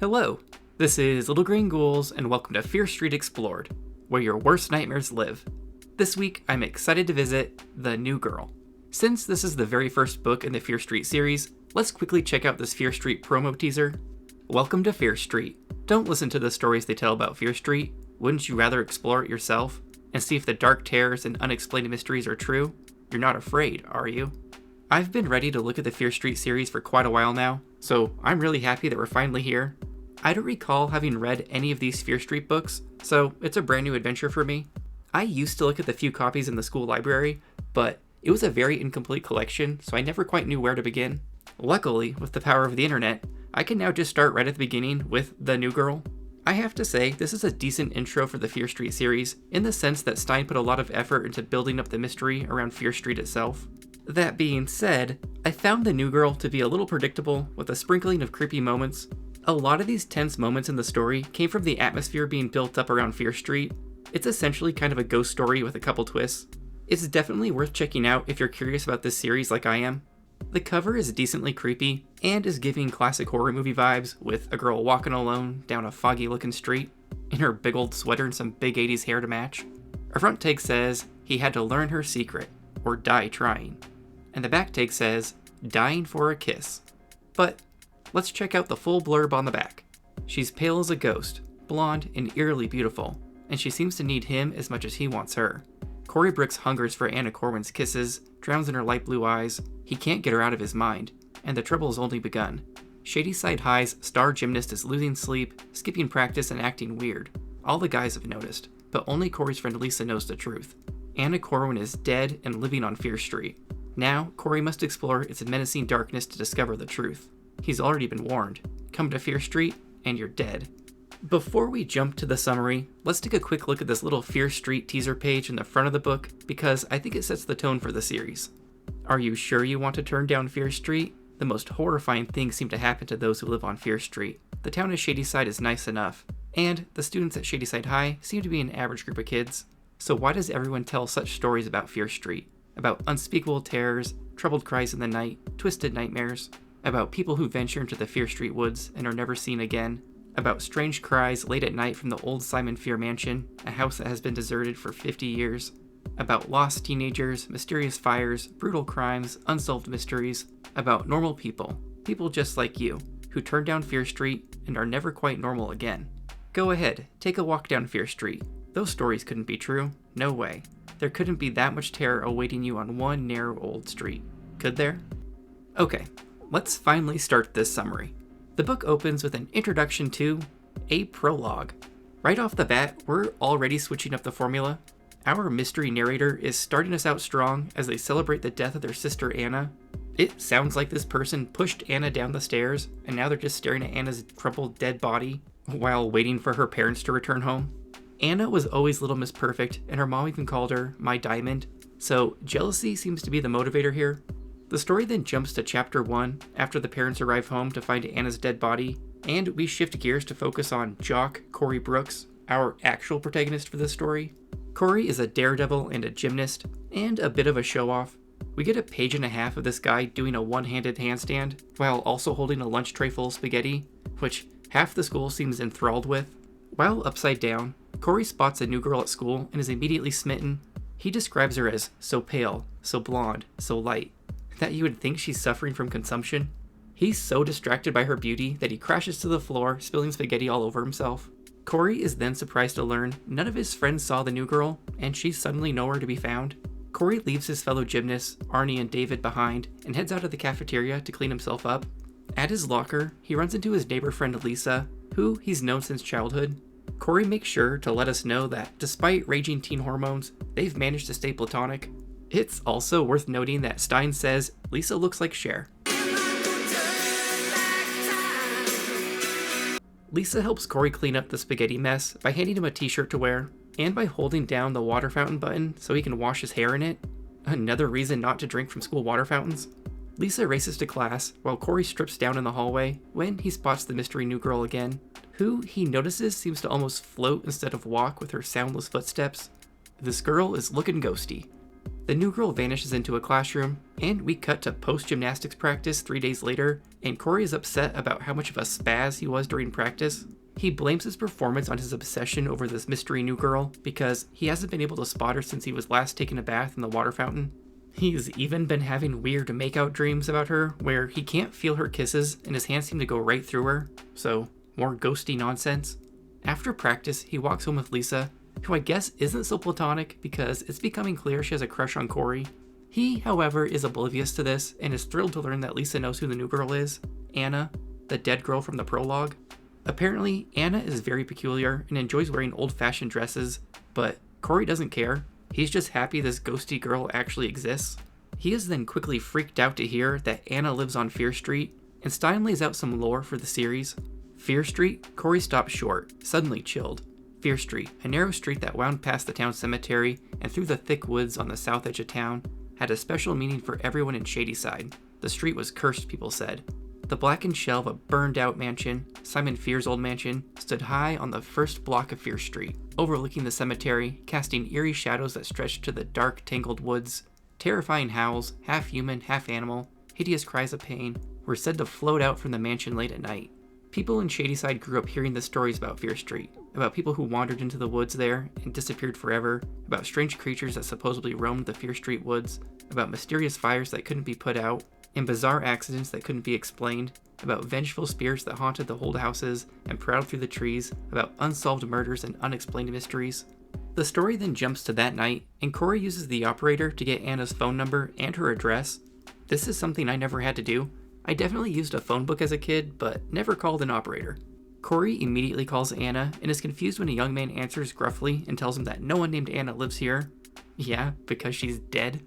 Hello, this is Little Green Ghouls, and welcome to Fear Street Explored, where your worst nightmares live. This week, I'm excited to visit The New Girl. Since this is the very first book in the Fear Street series, let's quickly check out this Fear Street promo teaser. Welcome to Fear Street. Don't listen to the stories they tell about Fear Street. Wouldn't you rather explore it yourself and see if the dark terrors and unexplained mysteries are true? You're not afraid, are you? I've been ready to look at the Fear Street series for quite a while now, so I'm really happy that we're finally here. I don't recall having read any of these Fear Street books, so it's a brand new adventure for me. I used to look at the few copies in the school library, but it was a very incomplete collection, so I never quite knew where to begin. Luckily, with the power of the internet, I can now just start right at the beginning with The New Girl. I have to say, this is a decent intro for the Fear Street series, in the sense that Stine put a lot of effort into building up the mystery around Fear Street itself. That being said, I found The New Girl to be a little predictable, with a sprinkling of creepy moments. A lot of these tense moments in the story came from the atmosphere being built up around Fear Street. It's essentially kind of a ghost story with a couple twists. It's definitely worth checking out if you're curious about this series like I am. The cover is decently creepy, and is giving classic horror movie vibes, with a girl walking alone down a foggy looking street, in her big old sweater and some big 80s hair to match. Her front take says, "He had to learn her secret, or die trying." And the back take says, "Dying for a kiss." But let's check out the full blurb on the back. She's pale as a ghost, blonde and eerily beautiful, and she seems to need him as much as he wants her. Corey Brooks hungers for Anna Corwin's kisses, drowns in her light blue eyes. He can't get her out of his mind, and the trouble has only begun. Shady Side High's star gymnast is losing sleep, skipping practice, and acting weird. All the guys have noticed, but only Corey's friend Lisa knows the truth. Anna Corwin is dead and living on Fear Street. Now, Corey must explore its menacing darkness to discover the truth. He's already been warned. Come to Fear Street, and you're dead. Before we jump to the summary, let's take a quick look at this little Fear Street teaser page in the front of the book, because I think it sets the tone for the series. Are you sure you want to turn down Fear Street? The most horrifying things seem to happen to those who live on Fear Street. The town of Shadyside is nice enough, and the students at Shadyside High seem to be an average group of kids. So why does everyone tell such stories about Fear Street? About unspeakable terrors, troubled cries in the night, twisted nightmares, about people who venture into the Fear Street woods and are never seen again, about strange cries late at night from the old Simon Fear mansion, a house that has been deserted for 50 years, about lost teenagers, mysterious fires, brutal crimes, unsolved mysteries, about normal people, people just like you, who turn down Fear Street and are never quite normal again. Go ahead, take a walk down Fear Street. Those stories couldn't be true. No way. There couldn't be that much terror awaiting you on one narrow old street. Could there? Okay, let's finally start this summary. The book opens with an introduction to a prologue. Right off the bat, we're already switching up the formula. Our mystery narrator is starting us out strong as they celebrate the death of their sister Anna. It sounds like this person pushed Anna down the stairs, and now they're just staring at Anna's crumpled dead body while waiting for her parents to return home. Anna was always Little Miss Perfect, and her mom even called her My Diamond, so jealousy seems to be the motivator here. The story then jumps to chapter 1 after the parents arrive home to find Anna's dead body, and we shift gears to focus on Jock Corey Brooks, our actual protagonist for this story. Corey is a daredevil and a gymnast, and a bit of a show-off. We get a page and a half of this guy doing a one-handed handstand, while also holding a lunch tray full of spaghetti, which half the school seems enthralled with. While upside down, Corey spots a new girl at school and is immediately smitten. He describes her as so pale, so blonde, so light, that you would think she's suffering from consumption. He's so distracted by her beauty that he crashes to the floor, spilling spaghetti all over himself. Corey is then surprised to learn none of his friends saw the new girl, and she's suddenly nowhere to be found. Corey leaves his fellow gymnasts, Arnie and David, behind and heads out of the cafeteria to clean himself up. At his locker, he runs into his neighbor friend Lisa, who he's known since childhood. Corey makes sure to let us know that despite raging teen hormones, they've managed to stay platonic. It's also worth noting that Stine says Lisa looks like Cher. Lisa helps Corey clean up the spaghetti mess by handing him a t-shirt to wear, and by holding down the water fountain button so he can wash his hair in it. Another reason not to drink from school water fountains. Lisa races to class while Corey strips down in the hallway when he spots the mystery new girl again, who he notices seems to almost float instead of walk with her soundless footsteps. This girl is looking ghosty. The new girl vanishes into a classroom, and we cut to post-gymnastics practice 3 days later, and Corey is upset about how much of a spaz he was during practice. He blames his performance on his obsession over this mystery new girl because he hasn't been able to spot her since he was last taking a bath in the water fountain. He's even been having weird makeout dreams about her where he can't feel her kisses and his hands seem to go right through her, so more ghosty nonsense. After practice, he walks home with Lisa, who I guess isn't so platonic because it's becoming clear she has a crush on Corey. He, however, is oblivious to this and is thrilled to learn that Lisa knows who the new girl is, Anna, the dead girl from the prologue. Apparently, Anna is very peculiar and enjoys wearing old-fashioned dresses, but Corey doesn't care. He's just happy this ghosty girl actually exists. He is then quickly freaked out to hear that Anna lives on Fear Street, and Stine lays out some lore for the series. Fear Street, Corey stops short, suddenly chilled. Fear Street, a narrow street that wound past the town cemetery and through the thick woods on the south edge of town, had a special meaning for everyone in Shadyside. The street was cursed, people said. The blackened shell of a burned-out mansion, Simon Fear's old mansion, stood high on the first block of Fear Street, overlooking the cemetery, casting eerie shadows that stretched to the dark, tangled woods. Terrifying howls, half human, half animal, hideous cries of pain, were said to float out from the mansion late at night. People in Shadyside grew up hearing the stories about Fear Street, about people who wandered into the woods there and disappeared forever, about strange creatures that supposedly roamed the Fear Street woods, about mysterious fires that couldn't be put out, and bizarre accidents that couldn't be explained, about vengeful spirits that haunted the old houses and prowled through the trees, about unsolved murders and unexplained mysteries. The story then jumps to that night, and Corey uses the operator to get Anna's phone number and her address. This is something I never had to do. I definitely used a phone book as a kid, but never called an operator. Corey immediately calls Anna and is confused when a young man answers gruffly and tells him that no one named Anna lives here. Yeah, because she's dead.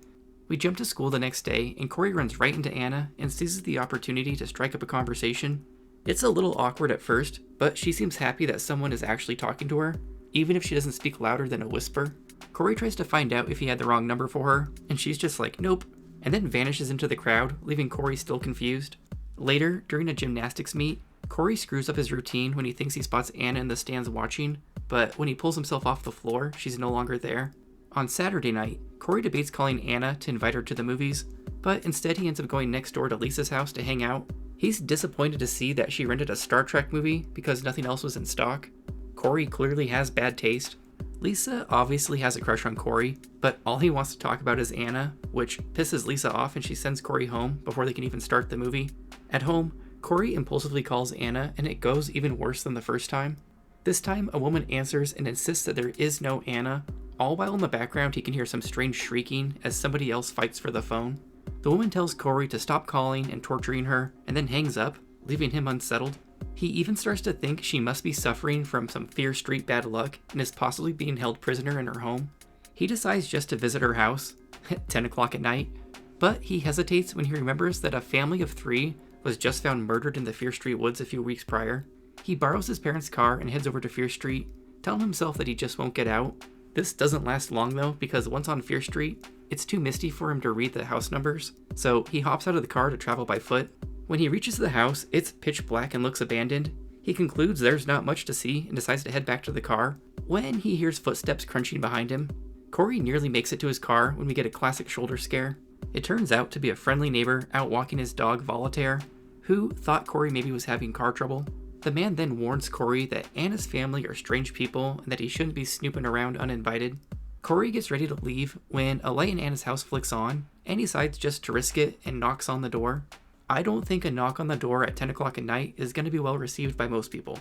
We jump to school the next day, and Corey runs right into Anna and seizes the opportunity to strike up a conversation. It's a little awkward at first, but she seems happy that someone is actually talking to her, even if she doesn't speak louder than a whisper. Corey tries to find out if he had the wrong number for her, and she's just like, nope, and then vanishes into the crowd, leaving Corey still confused. Later, during a gymnastics meet, Corey screws up his routine when he thinks he spots Anna in the stands watching, but when he pulls himself off the floor, she's no longer there. On Saturday night, Corey debates calling Anna to invite her to the movies, but instead he ends up going next door to Lisa's house to hang out. He's disappointed to see that she rented a Star Trek movie because nothing else was in stock. Corey clearly has bad taste. Lisa obviously has a crush on Corey, but all he wants to talk about is Anna, which pisses Lisa off and she sends Corey home before they can even start the movie. At home, Corey impulsively calls Anna and it goes even worse than the first time. This time, a woman answers and insists that there is no Anna, all while in the background he can hear some strange shrieking as somebody else fights for the phone. The woman tells Corey to stop calling and torturing her, and then hangs up, leaving him unsettled. He even starts to think she must be suffering from some Fear Street bad luck and is possibly being held prisoner in her home. He decides just to visit her house, at 10 o'clock at night, but he hesitates when he remembers that a family of 3 was just found murdered in the Fear Street woods a few weeks prior. He borrows his parents' car and heads over to Fear Street, telling himself that he just won't get out. This doesn't last long though, because once on Fear Street, it's too misty for him to read the house numbers, so he hops out of the car to travel by foot. When he reaches the house, it's pitch black and looks abandoned. He concludes there's not much to see and decides to head back to the car, when he hears footsteps crunching behind him. Corey nearly makes it to his car when we get a classic shoulder scare. It turns out to be a friendly neighbor out walking his dog Voltaire, who thought Corey maybe was having car trouble. The man then warns Corey that Anna's family are strange people and that he shouldn't be snooping around uninvited. Corey gets ready to leave when a light in Anna's house flicks on, and he decides just to risk it and knocks on the door. I don't think a knock on the door at 10 o'clock at night is going to be well received by most people.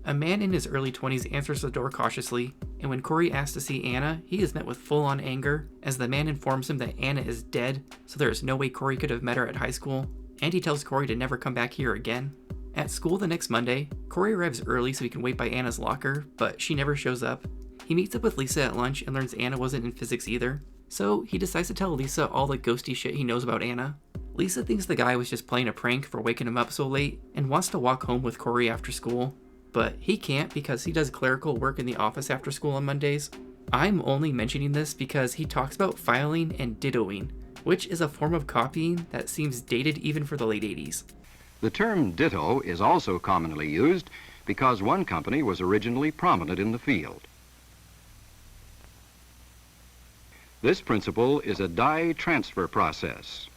A man in his early 20s answers the door cautiously, and when Corey asks to see Anna, he is met with full-on anger, as the man informs him that Anna is dead, so there is no way Corey could have met her at high school, and he tells Corey to never come back here again. At school the next Monday, Corey arrives early so he can wait by Anna's locker, but she never shows up. He meets up with Lisa at lunch and learns Anna wasn't in physics either, so he decides to tell Lisa all the ghosty shit he knows about Anna. Lisa thinks the guy was just playing a prank for waking him up so late and wants to walk home with Corey after school, but he can't because he does clerical work in the office after school on Mondays. I'm only mentioning this because he talks about filing and dittoing, which is a form of copying that seems dated even for the late 80s. The term ditto is also commonly used because one company was originally prominent in the field. This principle is a dye transfer process.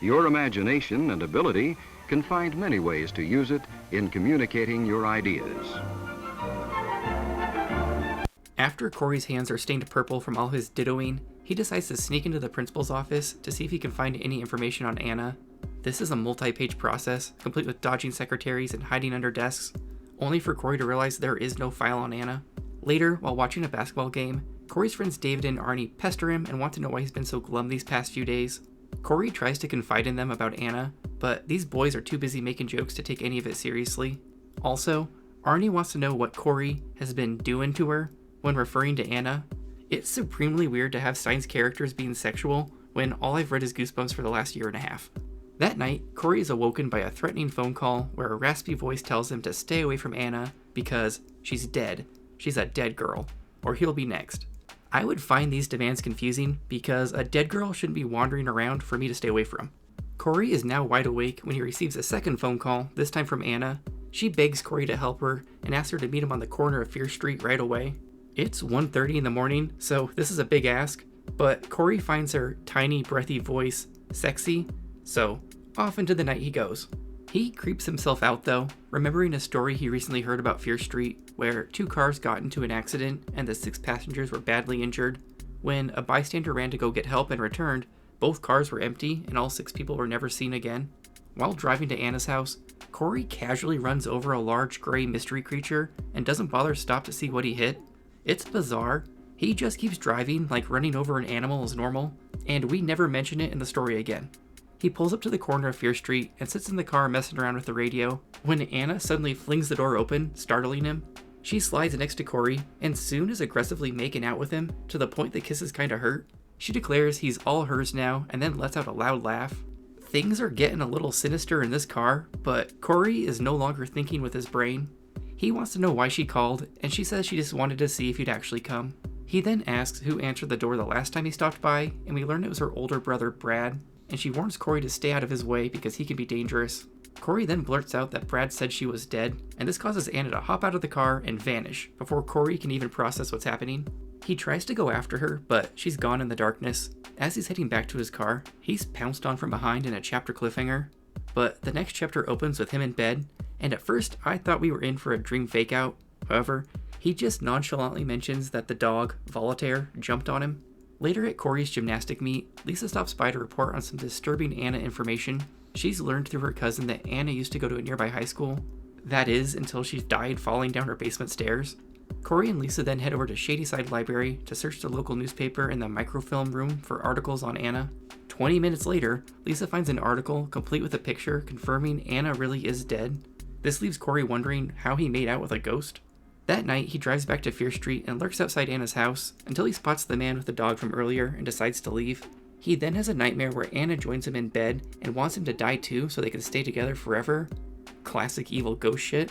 Your imagination and ability can find many ways to use it in communicating your ideas. After Corey's hands are stained purple from all his dittoing, he decides to sneak into the principal's office to see if he can find any information on Anna. This is a multi-page process, complete with dodging secretaries and hiding under desks, only for Corey to realize there is no file on Anna. Later, while watching a basketball game, Corey's friends David and Arnie pester him and want to know why he's been so glum these past few days. Corey tries to confide in them about Anna, but these boys are too busy making jokes to take any of it seriously. Also, Arnie wants to know what Corey has been doing to her when referring to Anna. It's supremely weird to have Stine's characters being sexual when all I've read is Goosebumps for the last year and a half. That night, Corey is awoken by a threatening phone call where a raspy voice tells him to stay away from Anna because she's dead. She's a dead girl, or he'll be next. I would find these demands confusing because a dead girl shouldn't be wandering around for me to stay away from. Corey is now wide awake when he receives a second phone call, this time from Anna. She begs Corey to help her and asks her to meet him on the corner of Fear Street right away. It's 1:30 in the morning, so this is a big ask, but Corey finds her tiny, breathy voice sexy, so off into the night he goes. He creeps himself out though, remembering a story he recently heard about Fear Street, where 2 cars got into an accident and the 6 passengers were badly injured. When a bystander ran to go get help and returned, both cars were empty and all 6 people were never seen again. While driving to Anna's house, Corey casually runs over a large gray mystery creature and doesn't bother to stop to see what he hit. It's bizarre. He just keeps driving like running over an animal is normal, and we never mention it in the story again. He pulls up to the corner of Fear Street and sits in the car messing around with the radio when Anna suddenly flings the door open, startling him. She slides next to Corey and soon is aggressively making out with him to the point the kisses kinda hurt. She declares he's all hers now and then lets out a loud laugh. Things are getting a little sinister in this car, but Corey is no longer thinking with his brain. He wants to know why she called, and she says she just wanted to see if he'd actually come. He then asks who answered the door the last time he stopped by, and we learn it was her older brother Brad, and she warns Corey to stay out of his way because he can be dangerous. Corey then blurts out that Brad said she was dead, and this causes Anna to hop out of the car and vanish before Corey can even process what's happening. He tries to go after her, but she's gone in the darkness. As he's heading back to his car, he's pounced on from behind in a chapter cliffhanger. But the next chapter opens with him in bed, and at first I thought we were in for a dream fakeout. However, he just nonchalantly mentions that the dog, Voltaire, jumped on him. Later at Corey's gymnastic meet, Lisa stops by to report on some disturbing Anna information. She's learned through her cousin that Anna used to go to a nearby high school. That is, until she died falling down her basement stairs. Corey and Lisa then head over to Shadyside Library to search the local newspaper in the microfilm room for articles on Anna. 20 minutes later, Lisa finds an article complete with a picture confirming Anna really is dead. This leaves Corey wondering how he made out with a ghost. That night, he drives back to Fear Street and lurks outside Anna's house until he spots the man with the dog from earlier and decides to leave. He then has a nightmare where Anna joins him in bed and wants him to die too so they can stay together forever. Classic evil ghost shit.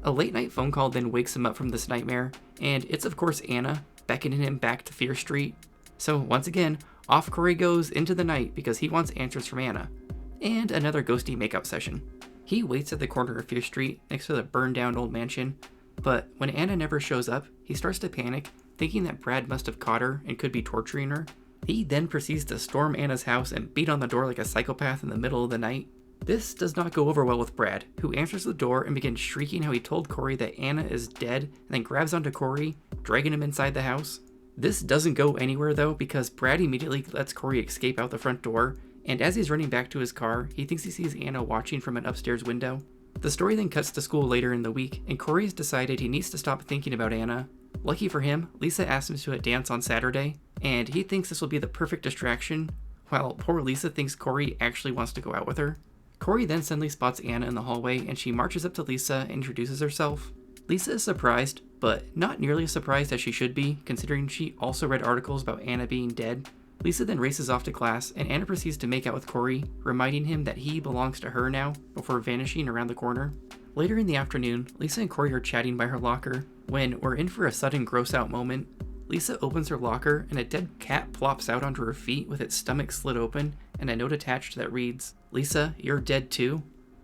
A late night phone call then wakes him up from this nightmare, and it's of course Anna beckoning him back to Fear Street. So once again, off Corey goes into the night because he wants answers from Anna. And another ghosty makeout session. He waits at the corner of Fear Street next to the burned down old mansion, but when Anna never shows up, he starts to panic, thinking that Brad must have caught her and could be torturing her. He then proceeds to storm Anna's house and beat on the door like a psychopath in the middle of the night. This does not go over well with Brad, who answers the door and begins shrieking how he told Corey that Anna is dead and then grabs onto Corey, dragging him inside the house. This doesn't go anywhere though because Brad immediately lets Corey escape out the front door, and as he's running back to his car, he thinks he sees Anna watching from an upstairs window. The story then cuts to school later in the week, and Corey has decided he needs to stop thinking about Anna. Lucky for him, Lisa asks him to a dance on Saturday, and he thinks this will be the perfect distraction, while poor Lisa thinks Corey actually wants to go out with her. Corey then suddenly spots Anna in the hallway, and she marches up to Lisa and introduces herself. Lisa is surprised, but not nearly as surprised as she should be, considering she also read articles about Anna being dead. Lisa then races off to class, and Anna proceeds to make out with Corey, reminding him that he belongs to her now, before vanishing around the corner. Later in the afternoon, Lisa and Corey are chatting by her locker, when we're in for a sudden gross-out moment. Lisa opens her locker, and a dead cat plops out onto her feet with its stomach slit open, and a note attached that reads, "Lisa, you're dead too?"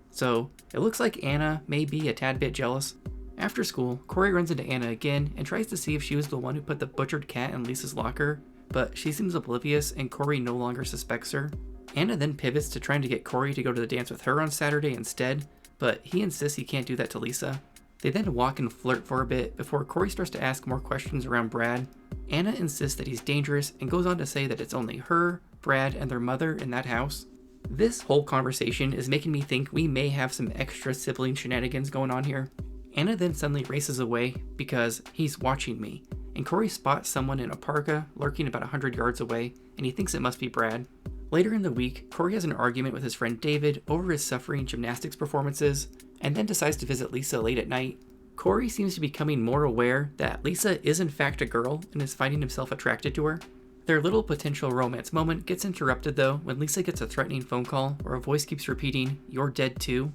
So, it looks like Anna may be a tad bit jealous. After school, Corey runs into Anna again and tries to see if she was the one who put the butchered cat in Lisa's locker, but she seems oblivious and Corey no longer suspects her. Anna then pivots to trying to get Corey to go to the dance with her on Saturday instead, but he insists he can't do that to Lisa. They then walk and flirt for a bit before Corey starts to ask more questions around Brad. Anna insists that he's dangerous and goes on to say that it's only her, Brad, and their mother in that house. This whole conversation is making me think we may have some extra sibling shenanigans going on here. Anna then suddenly races away because he's watching me, and Corey spots someone in a parka lurking about 100 yards away, and he thinks it must be Brad. Later in the week, Corey has an argument with his friend David over his suffering gymnastics performances, and then decides to visit Lisa late at night. Corey seems to be becoming more aware that Lisa is in fact a girl and is finding himself attracted to her. Their little potential romance moment gets interrupted though when Lisa gets a threatening phone call where a voice keeps repeating, "You're dead too."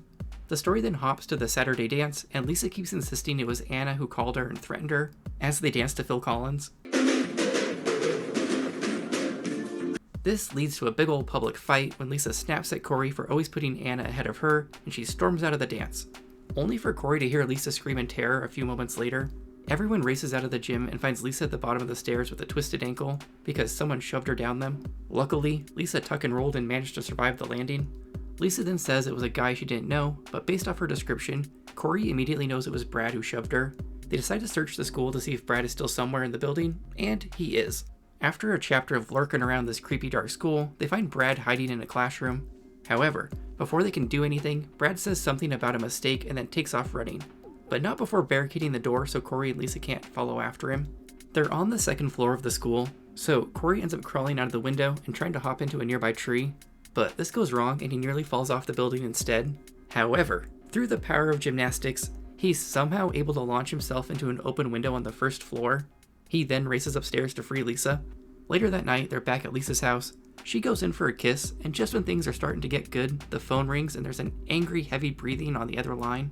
The story then hops to the Saturday dance, and Lisa keeps insisting it was Anna who called her and threatened her as they dance to Phil Collins. This leads to a big old public fight when Lisa snaps at Corey for always putting Anna ahead of her, and she storms out of the dance. Only for Corey to hear Lisa scream in terror a few moments later. Everyone races out of the gym and finds Lisa at the bottom of the stairs with a twisted ankle because someone shoved her down them. Luckily, Lisa tuck and rolled and managed to survive the landing. Lisa then says it was a guy she didn't know, but based off her description, Corey immediately knows it was Brad who shoved her. They decide to search the school to see if Brad is still somewhere in the building, and he is. After a chapter of lurking around this creepy dark school, they find Brad hiding in a classroom. However, before they can do anything, Brad says something about a mistake and then takes off running. But not before barricading the door so Corey and Lisa can't follow after him. They're on the second floor of the school, so Corey ends up crawling out of the window and trying to hop into a nearby tree. But this goes wrong and he nearly falls off the building instead. However, through the power of gymnastics, he's somehow able to launch himself into an open window on the first floor. He then races upstairs to free Lisa. Later that night, they're back at Lisa's house. She goes in for a kiss, and just when things are starting to get good, the phone rings and there's an angry, heavy breathing on the other line.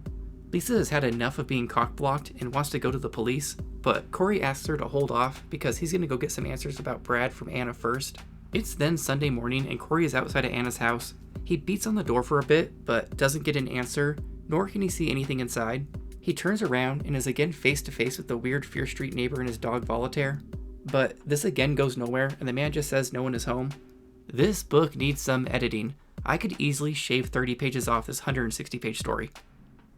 Lisa has had enough of being cock-blocked and wants to go to the police, but Corey asks her to hold off because he's going to go get some answers about Brad from Anna first. It's then Sunday morning and Corey is outside of Anna's house. He beats on the door for a bit, but doesn't get an answer, nor can he see anything inside. He turns around and is again face to face with the weird Fear Street neighbor and his dog Voltaire. But this again goes nowhere, and the man just says no one is home. This book needs some editing. I could easily shave 30 pages off this 160-page story.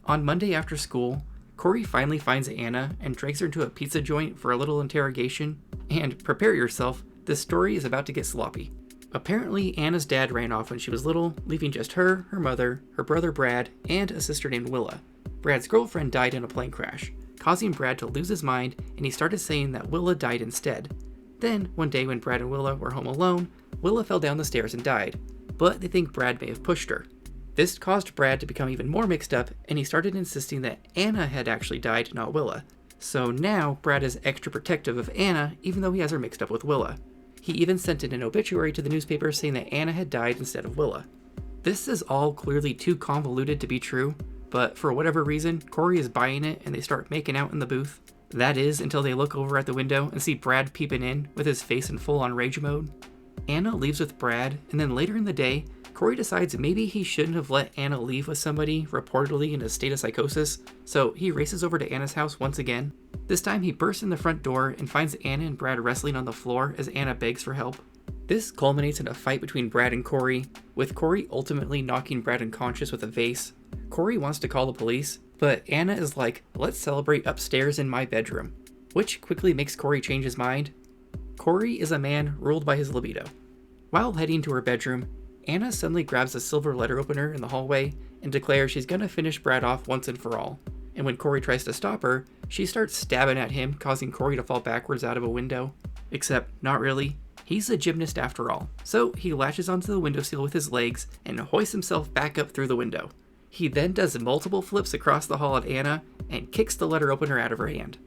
On Monday after school, Corey finally finds Anna and drags her to a pizza joint for a little interrogation. And prepare yourself, this story is about to get sloppy. Apparently, Anna's dad ran off when she was little, leaving just her mother, her brother Brad, and a sister named Willa. Brad's girlfriend died in a plane crash, causing Brad to lose his mind, and he started saying that Willa died instead. Then, one day when Brad and Willa were home alone, Willa fell down the stairs and died, but they think Brad may have pushed her. This caused Brad to become even more mixed up, and he started insisting that Anna had actually died, not Willa. So now, Brad is extra protective of Anna, even though he has her mixed up with Willa. He even sent in an obituary to the newspaper saying that Anna had died instead of Willa. This is all clearly too convoluted to be true, but for whatever reason, Corey is buying it and they start making out in the booth. That is, until they look over at the window and see Brad peeping in with his face in full-on rage mode. Anna leaves with Brad, and then later in the day, Corey decides maybe he shouldn't have let Anna leave with somebody reportedly in a state of psychosis, so he races over to Anna's house once again. This time he bursts in the front door and finds Anna and Brad wrestling on the floor as Anna begs for help. This culminates in a fight between Brad and Corey, with Corey ultimately knocking Brad unconscious with a vase. Corey wants to call the police, but Anna is like, "Let's celebrate upstairs in my bedroom," which quickly makes Corey change his mind. Corey is a man ruled by his libido. While heading to her bedroom, Anna suddenly grabs a silver letter opener in the hallway and declares she's gonna finish Brad off once and for all. And when Corey tries to stop her, she starts stabbing at him, causing Corey to fall backwards out of a window. Except, not really. He's a gymnast after all, so he latches onto the windowsill with his legs and hoists himself back up through the window. He then does multiple flips across the hall at Anna and kicks the letter opener out of her hand.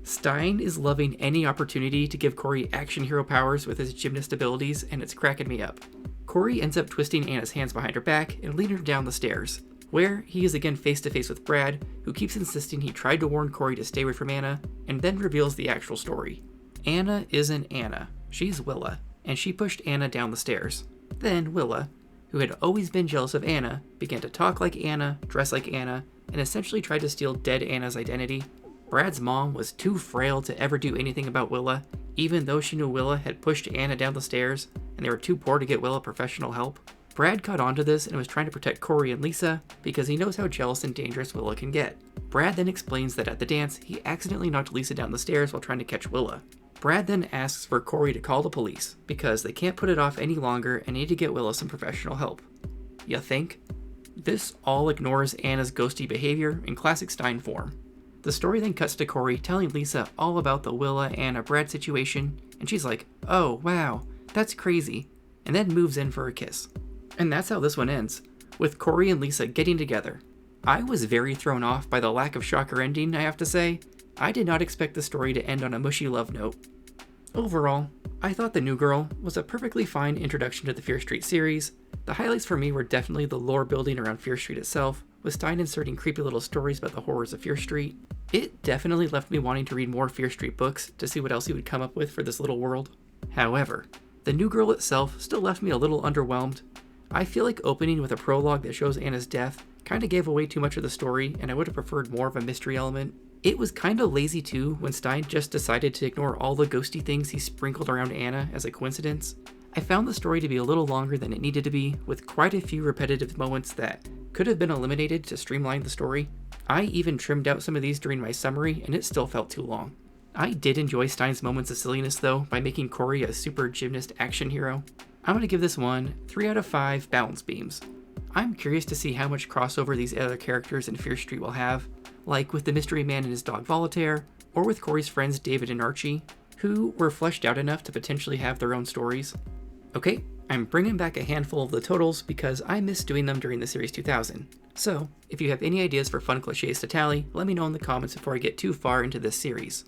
Stine is loving any opportunity to give Corey action hero powers with his gymnast abilities, and it's cracking me up. Corey ends up twisting Anna's hands behind her back and leading her down the stairs, where he is again face to face with Brad, who keeps insisting he tried to warn Corey to stay away from Anna, and then reveals the actual story. Anna isn't Anna, she's Willa, and she pushed Anna down the stairs. Then Willa, who had always been jealous of Anna, began to talk like Anna, dress like Anna, and essentially tried to steal dead Anna's identity. Brad's mom was too frail to ever do anything about Willa, even though she knew Willa had pushed Anna down the stairs, and they were too poor to get Willa professional help. Brad caught on to this and was trying to protect Corey and Lisa because he knows how jealous and dangerous Willa can get. Brad then explains that at the dance, he accidentally knocked Lisa down the stairs while trying to catch Willa. Brad then asks for Corey to call the police because they can't put it off any longer and need to get Willa some professional help. You think? This all ignores Anna's ghosty behavior in classic Stine form. The story then cuts to Corey telling Lisa all about the Willa, Anna, Brad situation, and she's like, "Oh, wow, that's crazy," and then moves in for a kiss. And that's how this one ends, with Corey and Lisa getting together. I was very thrown off by the lack of shocker ending, I have to say. I did not expect the story to end on a mushy love note. Overall, I thought The New Girl was a perfectly fine introduction to the Fear Street series. The highlights for me were definitely the lore building around Fear Street itself, with Stine inserting creepy little stories about the horrors of Fear Street. It definitely left me wanting to read more Fear Street books to see what else he would come up with for this little world. However, The New Girl itself still left me a little underwhelmed. I feel like opening with a prologue that shows Anna's death kinda gave away too much of the story, and I would have preferred more of a mystery element. It was kinda lazy too when Stine just decided to ignore all the ghosty things he sprinkled around Anna as a coincidence. I found the story to be a little longer than it needed to be, with quite a few repetitive moments that could have been eliminated to streamline the story. I even trimmed out some of these during my summary, and it still felt too long. I did enjoy Stine's moments of silliness though, by making Corey a super gymnast action hero. I'm going to give this one 3 out of 5 balance beams. I'm curious to see how much crossover these other characters in Fear Street will have, like with the mystery man and his dog Voltaire, or with Corey's friends David and Archie, who were fleshed out enough to potentially have their own stories. Okay, I'm bringing back a handful of the totals because I missed doing them during the Series 2000. So, if you have any ideas for fun cliches to tally, let me know in the comments before I get too far into this series.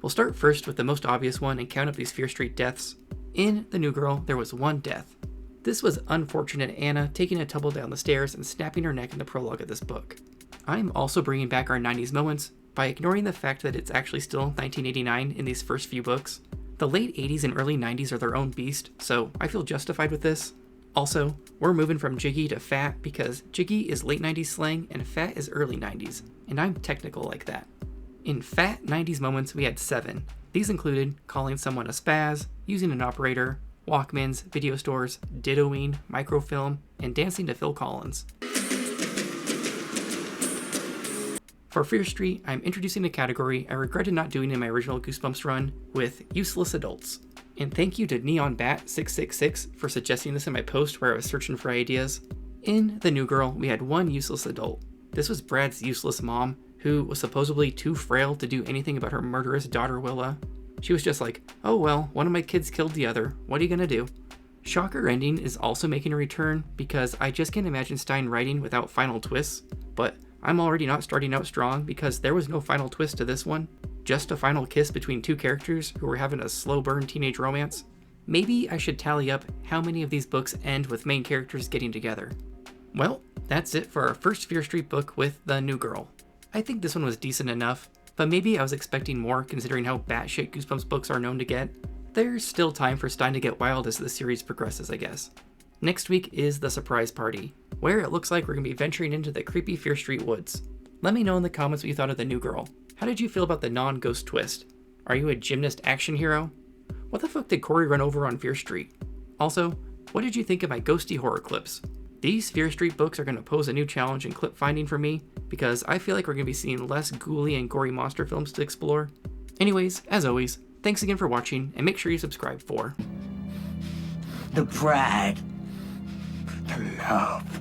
We'll start first with the most obvious one and count up these Fear Street deaths. In The New Girl, there was one death. This was unfortunate Anna taking a tumble down the stairs and snapping her neck in the prologue of this book. I'm also bringing back our 90s moments by ignoring the fact that it's actually still 1989 in these first few books. The late 80s and early 90s are their own beast, so I feel justified with this. Also, we're moving from jiggy to fat because jiggy is late 90s slang and fat is early 90s, and I'm technical like that. In fat 90s moments, we had 7. These included calling someone a spaz, using an operator, Walkmans, video stores, dittoing, microfilm, and dancing to Phil Collins. For Fear Street, I'm introducing a category I regretted not doing in my original Goosebumps run with useless adults. And thank you to Neon Bat 666 for suggesting this in my post where I was searching for ideas. In The New Girl, we had one useless adult. This was Brad's useless mom, who was supposedly too frail to do anything about her murderous daughter Willa. She was just like, "Oh well, one of my kids killed the other, what are you gonna do?" Shocker Ending is also making a return because I just can't imagine Stine writing without final twists, but I'm already not starting out strong because there was no final twist to this one, just a final kiss between two characters who were having a slow burn teenage romance. Maybe I should tally up how many of these books end with main characters getting together. Well, that's it for our first Fear Street book with The New Girl. I think this one was decent enough, but maybe I was expecting more considering how batshit Goosebumps books are known to get. There's still time for Stine to get wild as the series progresses, I guess. Next week is The Surprise Party, where it looks like we're going to be venturing into the creepy Fear Street woods. Let me know in the comments what you thought of The New Girl. How did you feel about the non-ghost twist? Are you a gymnast action hero? What the fuck did Corey run over on Fear Street? Also, what did you think of my ghosty horror clips? These Fear Street books are going to pose a new challenge in clip finding for me, because I feel like we're going to be seeing less ghouly and gory monster films to explore. Anyways, as always, thanks again for watching, and make sure you subscribe for the pride, the love,